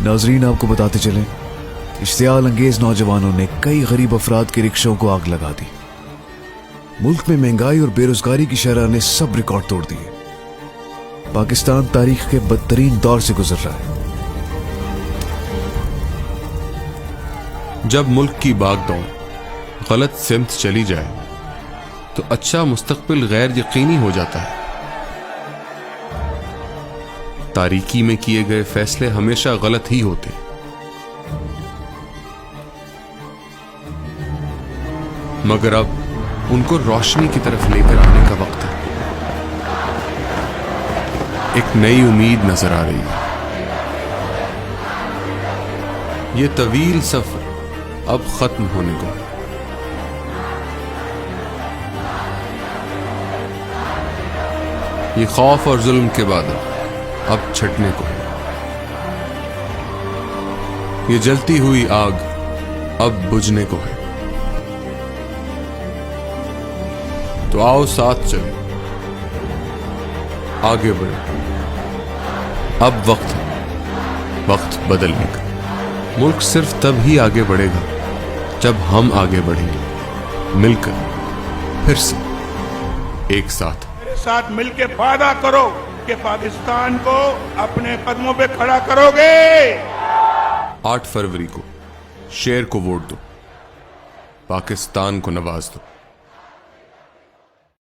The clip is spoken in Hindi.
नाजरीन, आपको बताते चलें, इश्तियाल अंगेज नौजवानों ने कई गरीब अफराद के रिक्शों को आग लगा दी। मुल्क में महंगाई और बेरोजगारी की शरह ने सब रिकॉर्ड तोड़ दिए। पाकिस्तान तारीख के बदतरीन दौर से गुजर रहा है। जब मुल्क की बागदौड़ गलत सिमत चली जाए तो अच्छा मुस्तकबिल गैर यकीनी हो जाता है। तारीकी में किए गए फैसले हमेशा गलत ही होते। मगर अब उनको रोशनी की तरफ लेकर आने का वक्त है। एक नई उम्मीद नजर आ रही है। ये तवील सफर अब खत्म होने को है। ये खौफ और जुल्म के बादल अब छटने को है। ये जलती हुई आग अब बुझने को है। तो आओ साथ चलें, आगे बढ़े। अब वक्त बदलने का। मुल्क सिर्फ तब ही आगे बढ़ेगा जब हम आगे बढ़ेंगे, मिलकर, फिर से एक साथ। मेरे साथ मिलकर वादा करो कि पाकिस्तान को अपने कदमों पे खड़ा करोगे। 8 फरवरी को शेर को वोट दो, पाकिस्तान को नवाज दो।